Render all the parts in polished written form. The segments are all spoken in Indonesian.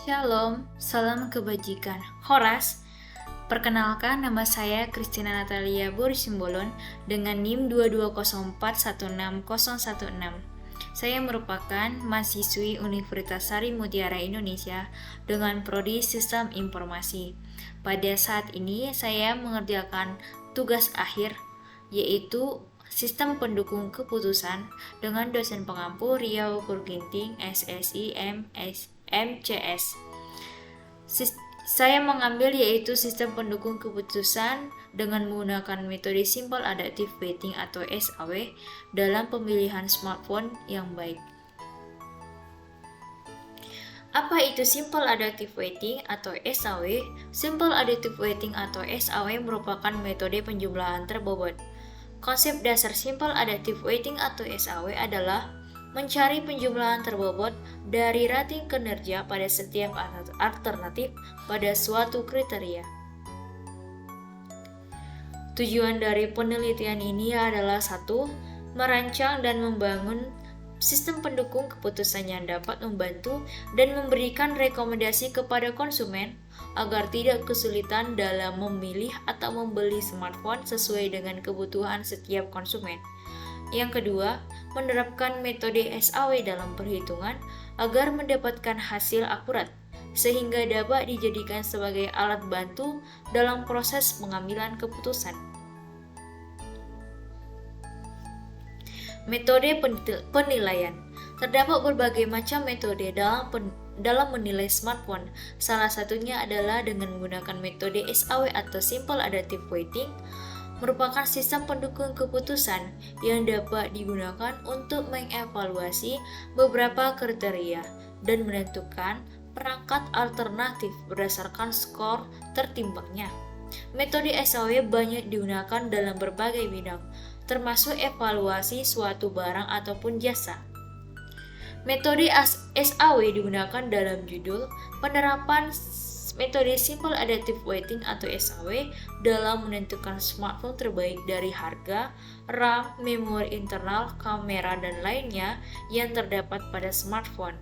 Shalom, salam kebajikan. Horas, perkenalkan nama saya Christina Natalia Borisimbolon dengan NIM 220416016. Saya merupakan mahasiswi Universitas Sari Mutiara Indonesia dengan prodi Sistem Informasi. Pada saat ini saya mengerjakan tugas akhir yaitu Sistem Pendukung Keputusan dengan dosen pengampu Riau Kurginting SSI MCS. Saya mengambil yaitu sistem pendukung keputusan dengan menggunakan metode Simple Adaptive Weighting atau SAW dalam pemilihan smartphone yang baik. Apa itu Simple Adaptive Weighting atau SAW? Simple Adaptive Weighting atau SAW merupakan metode penjumlahan terbobot. Konsep dasar Simple Adaptive Weighting atau SAW adalah mencari penjumlahan terbobot dari rating kinerja pada setiap alternatif pada suatu kriteria. Tujuan dari penelitian ini adalah 1. Merancang dan membangun sistem pendukung keputusan yang dapat membantu dan memberikan rekomendasi kepada konsumen agar tidak kesulitan dalam memilih atau membeli smartphone sesuai dengan kebutuhan setiap konsumen. Yang kedua, menerapkan metode SAW dalam perhitungan agar mendapatkan hasil akurat, sehingga dapat dijadikan sebagai alat bantu dalam proses pengambilan keputusan. Metode penilaian. Terdapat berbagai macam metode dalam menilai smartphone. Salah satunya adalah dengan menggunakan metode SAW atau Simple Adaptive Weighting, merupakan sistem pendukung keputusan yang dapat digunakan untuk mengevaluasi beberapa kriteria dan menentukan perangkat alternatif berdasarkan skor tertimbangnya. Metode SAW banyak digunakan dalam berbagai bidang, termasuk evaluasi suatu barang ataupun jasa. Metode SAW digunakan dalam judul penerapan metode Simple Adaptive Weighting atau SAW dalam menentukan smartphone terbaik dari harga, RAM, memori internal, kamera, dan lainnya yang terdapat pada smartphone.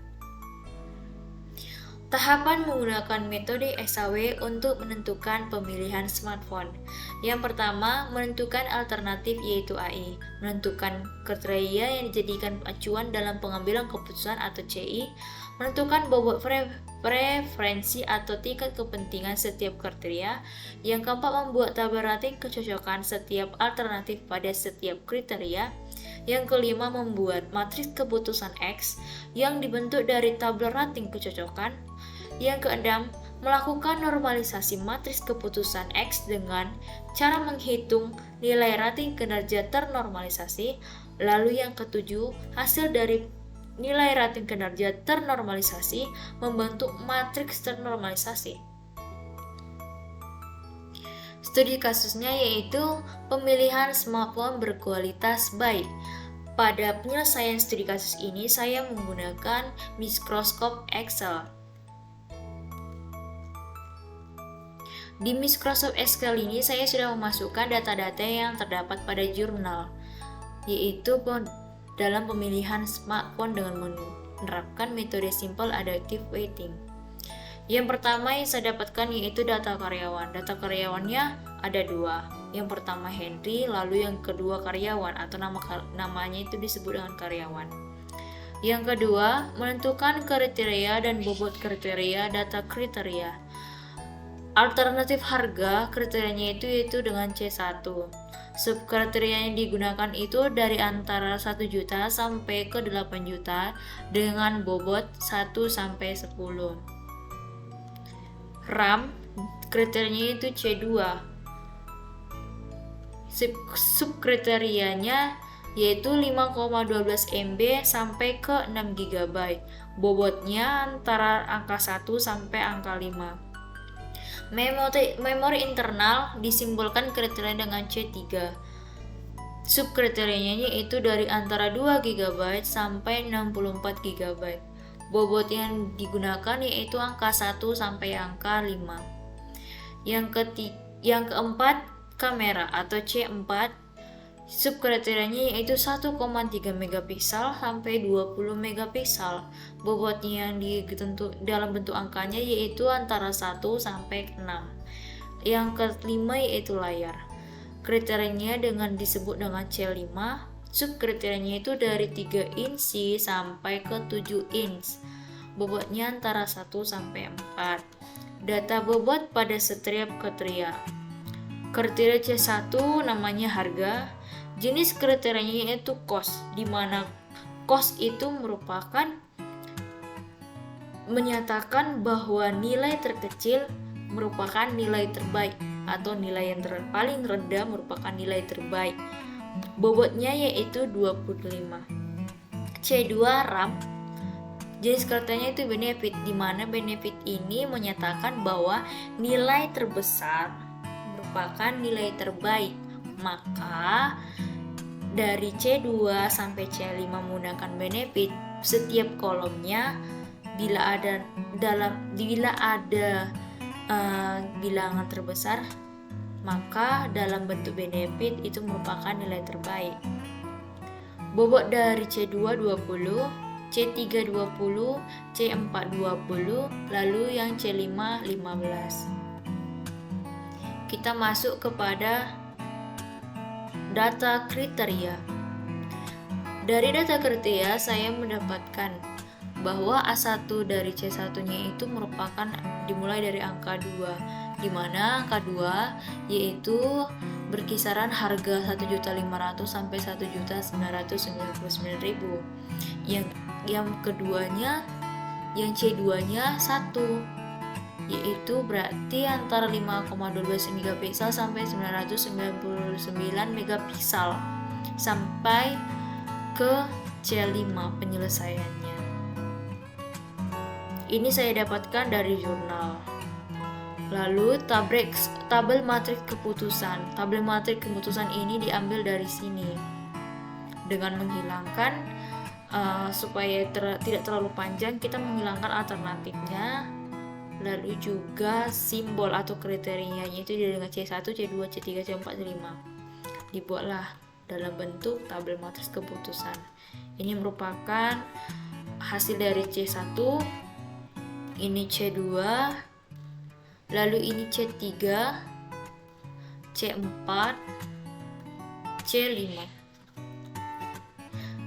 Tahapan menggunakan metode SAW untuk menentukan pemilihan smartphone. Yang pertama, menentukan alternatif yaitu AI, menentukan kriteria yang dijadikan acuan dalam pengambilan keputusan atau CI, menentukan bobot preferensi atau tingkat kepentingan setiap kriteria. Yang keempat, membuat tabel rating kecocokan setiap alternatif pada setiap kriteria. Yang kelima, membuat matriks keputusan X yang dibentuk dari tabel rating kecocokan. Yang keenam, melakukan normalisasi matriks keputusan X dengan cara menghitung nilai rating kinerja ternormalisasi. Lalu yang ketujuh, hasil dari nilai rating kinerja ternormalisasi membentuk matriks ternormalisasi. Studi kasusnya yaitu pemilihan smartphone berkualitas baik. Pada penyelesaian studi kasus ini saya menggunakan Microsoft Excel. Di Microsoft Excel ini saya sudah memasukkan data-data yang terdapat pada jurnal, yaitu dalam pemilihan smartphone dengan menerapkan metode Simple Adaptive Weighting. Yang pertama yang saya dapatkan yaitu data karyawan. Data karyawannya ada 2. Yang pertama Henry, lalu yang kedua karyawan atau namanya itu disebut dengan karyawan. Yang kedua, menentukan kriteria dan bobot kriteria data kriteria. Alternatif harga kriterianya itu yaitu dengan C1. Subkriteria yang digunakan itu dari antara 1 juta sampai ke 8 juta dengan bobot 1 sampai 10. RAM kriterianya itu C2. Subkriterianya yaitu 5,12 MB sampai ke 6 GB. Bobotnya antara angka 1 sampai angka 5. Memori internal disimbolkan kriteria dengan C3. Subkriterianya yaitu dari antara 2 GB sampai 64 GB. Bobot yang digunakan yaitu angka 1 sampai angka 5. Yang keempat, kamera atau C4. Subkriterianya yaitu 1,3 megapiksel sampai 20 megapiksel. Bobotnya yang dalam bentuk angkanya yaitu antara 1 sampai 6. Yang kelima yaitu layar. Kriterianya dengan disebut dengan C5. Subkriterianya itu dari 3 inci sampai ke 7 inch. Bobotnya antara 1 sampai 4. Data bobot pada setiap kriteria. Kriteria C1 namanya harga. Jenis kriterianya yaitu cost, di mana cost itu merupakan menyatakan bahwa nilai terkecil merupakan nilai terbaik atau nilai yang paling rendah merupakan nilai terbaik. Bobotnya yaitu 25. C2 RAM. Jenis kriterianya itu benefit, di mana benefit ini menyatakan bahwa nilai terbesar merupakan nilai terbaik. Maka dari C2 sampai C5 menggunakan benefit, setiap kolomnya bila ada bilangan terbesar, maka dalam bentuk benefit itu merupakan nilai terbaik. Bobot dari C2 20, C3 20, C4 20, lalu yang C5 15. Kita masuk kepada data kriteria. Dari data kriteria saya mendapatkan bahwa A1 dari C1-nya itu merupakan dimulai dari angka 2, di mana angka 2 yaitu berkisaran harga 1.500.000 sampai 1.999.000. Yang keduanya, yang C2-nya 1, yaitu berarti antara 5,12 megapiksel sampai 999 megapiksel sampai ke C5 penyelesaiannya. Ini saya dapatkan dari jurnal. Lalu tabel matriks keputusan. Tabel matriks keputusan ini diambil dari sini dengan menghilangkan supaya tidak terlalu panjang, kita menghilangkan alternatifnya. Lalu juga simbol atau kriterianya yaitu dengan C1, C2, C3, C4, C5. Dibuatlah dalam bentuk tabel matriks keputusan. Ini merupakan hasil dari C1, ini C2, lalu ini C3, C4, C5.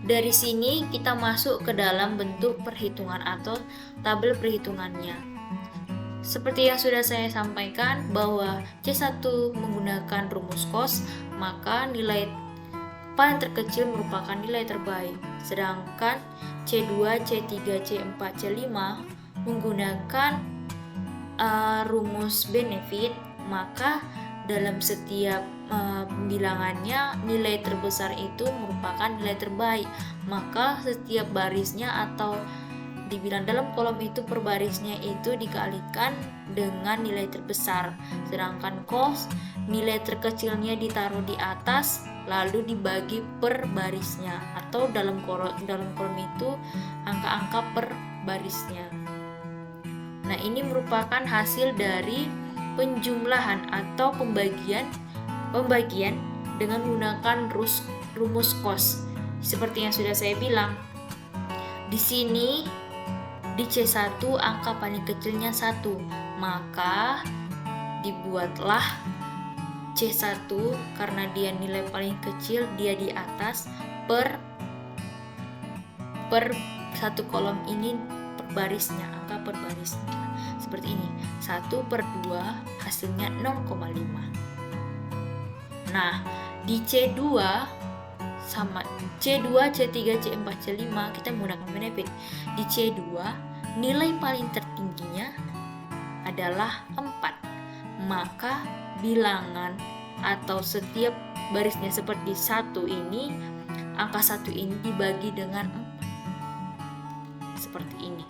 Dari sini kita masuk ke dalam bentuk perhitungan atau tabel perhitungannya. Seperti yang sudah saya sampaikan bahwa C1 menggunakan rumus cost, maka nilai paling terkecil merupakan nilai terbaik. Sedangkan C2, C3, C4, C5 menggunakan rumus benefit, maka dalam setiap bilangannya nilai terbesar itu merupakan nilai terbaik. Maka setiap barisnya atau dibilang dalam kolom itu per barisnya itu dikalikan dengan nilai terbesar, sedangkan cost nilai terkecilnya ditaruh di atas lalu dibagi per barisnya, atau dalam kolom itu angka-angka per barisnya. Nah, ini merupakan hasil dari penjumlahan atau pembagian dengan menggunakan rumus cost. Seperti yang sudah saya bilang, di sini di C1 angka paling kecilnya 1, maka dibuatlah C1 karena dia nilai paling kecil, dia di atas per satu kolom ini per barisnya, angka per barisnya. Seperti ini, 1/2 hasilnya 0,5. Nah, di C2 sama C2, C3, C4, C5 kita menggunakan benefit. Di C2 nilai paling tertingginya adalah 4. Maka bilangan atau setiap barisnya seperti 1 ini, angka 1 ini dibagi dengan 4. Seperti ini.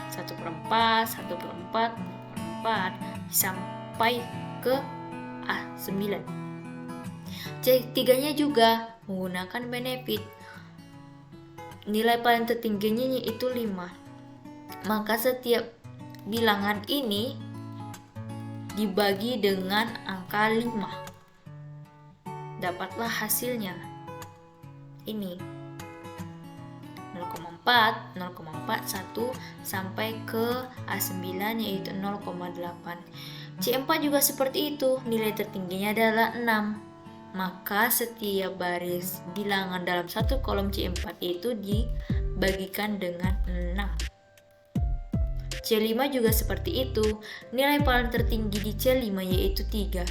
1/4, 1/4, 1/4 sampai ke A9. C3-nya juga menggunakan benefit. Nilai paling tertingginya yaitu 5. Maka setiap bilangan ini dibagi dengan angka 5. dapatlah hasilnya. Ini 0,4, 0,41 sampai ke A9 yaitu 0,8. C4 juga seperti itu, nilai tertingginya adalah 6. Maka setiap baris bilangan dalam satu kolom C4 itu dibagikan dengan 6. C5 juga seperti itu, nilai paling tertinggi di C5 yaitu 3.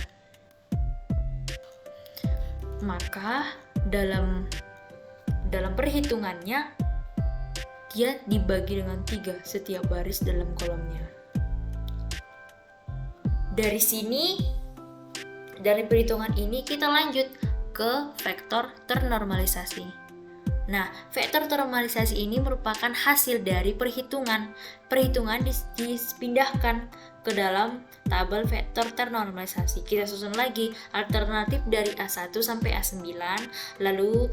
Maka dalam perhitungannya dia dibagi dengan 3 setiap baris dalam kolomnya. Dari sini, dari perhitungan ini kita lanjut ke vektor ternormalisasi. Nah, vektor ternormalisasi ini merupakan hasil dari perhitungan. Perhitungan dipindahkan ke dalam tabel vektor ternormalisasi. Kita susun lagi alternatif dari A1 sampai A9, lalu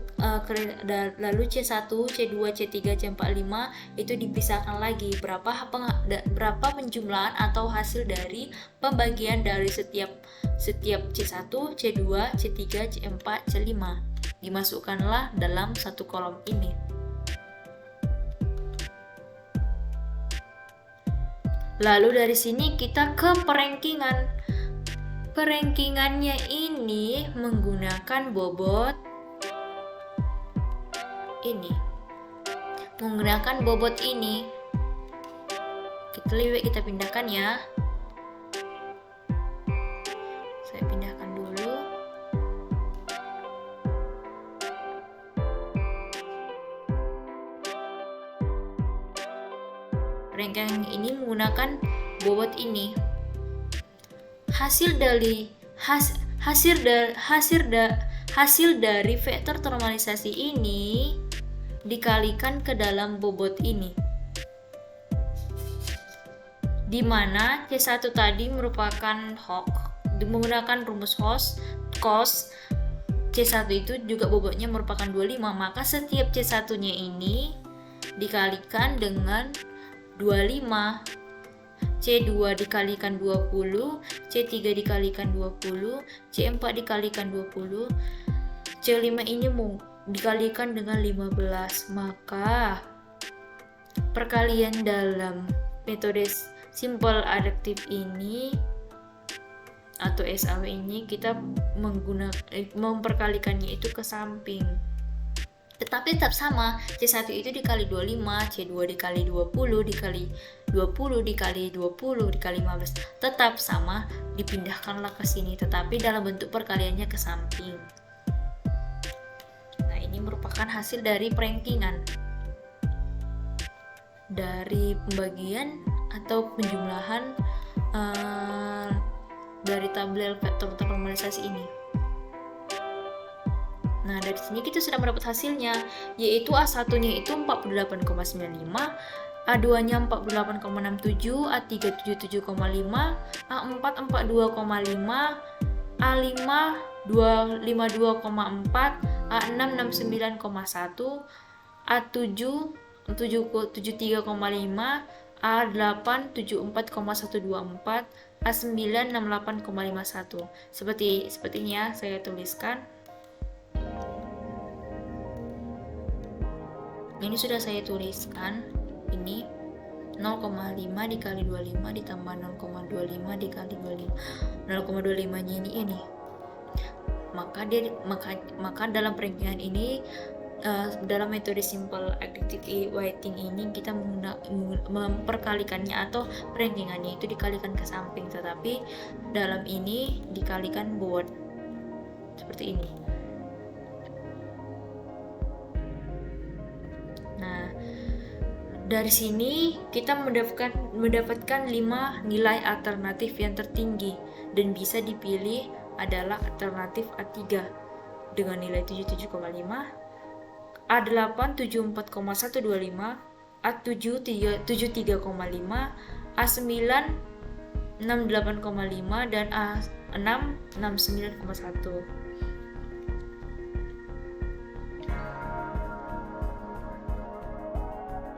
C1, C2, C3, C4, 5 itu dipisahkan lagi berapa penjumlahan atau hasil dari pembagian dari setiap C1, C2, C3, C4, C5. Dimasukkanlah dalam satu kolom ini. Lalu dari sini kita ke perankingan. Perankingannya ini menggunakan bobot ini. Menggunakan bobot ini. Kita pindahkan ya. Saya pindahkan dulu. Ranking ini menggunakan bobot ini. Hasil dari vektor normalisasi ini dikalikan ke dalam bobot ini, di mana C1 tadi merupakan menggunakan rumus cos. C1 itu juga bobotnya merupakan 25, maka setiap C1-nya ini dikalikan dengan 25, C2 dikalikan 20, C3 dikalikan 20, C4 dikalikan 20, C5 ini dikalikan dengan 15. Maka perkalian dalam metode simple adaptive ini atau SAW ini kita memperkalikannya itu ke samping. Tetapi tetap sama, C1 itu dikali 25, C2 dikali 20, dikali 20, dikali 20, dikali 15. Tetap sama, dipindahkanlah ke sini, tetapi dalam bentuk perkaliannya ke samping. Nah, ini merupakan hasil dari perankingan. Dari pembagian atau penjumlahan dari tabel vektor normalisasi ini. Nah, dari sini kita sudah mendapat hasilnya, yaitu A1-nya itu 48,95, A2-nya 48,67, A3 77,5, A4 42,5, A5 52,4, A6 69,1, A7 73,5, A8 74,124, A9 68,51. Sepertinya saya tuliskan. Ini sudah saya tuliskan. Ini 0,5 dikali 25 ditambah 0,25 dikali 25. 0,25-nya ini. Maka dalam perankingan ini dalam metode simple additive weighting ini kita memperkalikannya atau perankingannya itu dikalikan ke samping, tetapi dalam ini dikalikan bobot seperti ini. Nah, dari sini kita mendapatkan 5 nilai alternatif yang tertinggi dan bisa dipilih adalah alternatif A3 dengan nilai 77,5, A8 74,125, A7 73,5, A9 68,5 dan A6 69,1.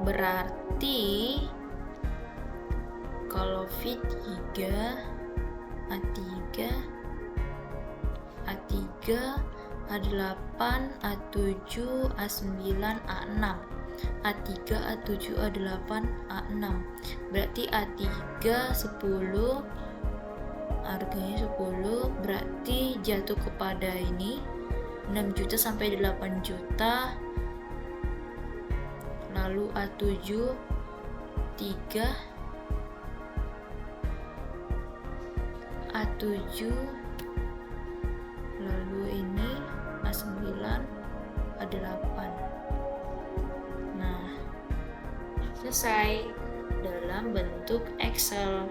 Berarti kalau V3, A3 A8, A7, A9, A6, A3, A7, A8, A6. Berarti A3 10, harganya 10, berarti jatuh kepada ini 6 juta sampai 8 juta. Lalu A7 3, A7, lalu ini A9, A8. Nah, selesai dalam bentuk Excel.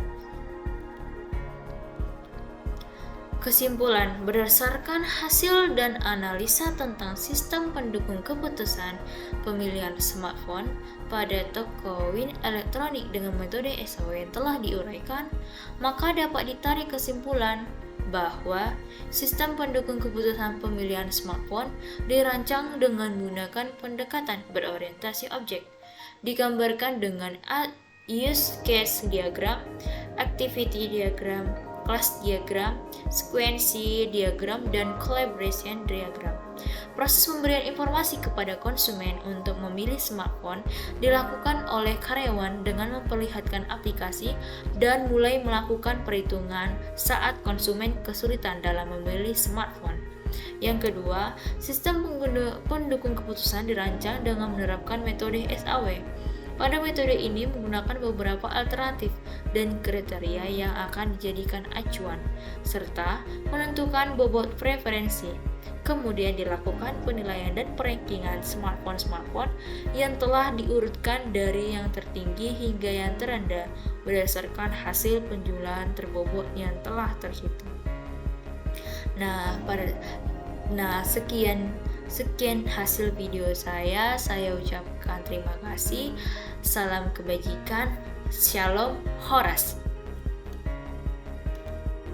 Kesimpulan, berdasarkan hasil dan analisa tentang sistem pendukung keputusan pemilihan smartphone pada toko WIN elektronik dengan metode SAW yang telah diuraikan, maka dapat ditarik kesimpulan bahwa sistem pendukung keputusan pemilihan smartphone dirancang dengan menggunakan pendekatan berorientasi objek, digambarkan dengan use case diagram, activity diagram, class diagram, sequence diagram, dan collaboration diagram. Proses pemberian informasi kepada konsumen untuk memilih smartphone dilakukan oleh karyawan dengan memperlihatkan aplikasi dan mulai melakukan perhitungan saat konsumen kesulitan dalam memilih smartphone. Yang kedua, sistem pendukung keputusan dirancang dengan menerapkan metode SAW. Pada metode ini menggunakan beberapa alternatif dan kriteria yang akan dijadikan acuan, serta menentukan bobot preferensi. Kemudian dilakukan penilaian dan perankingan smartphone yang telah diurutkan dari yang tertinggi hingga yang terendah berdasarkan hasil penjualan terbobot yang telah terhitung. Sekian hasil video saya ucapkan terima kasih. Salam kebajikan. Shalom Horas.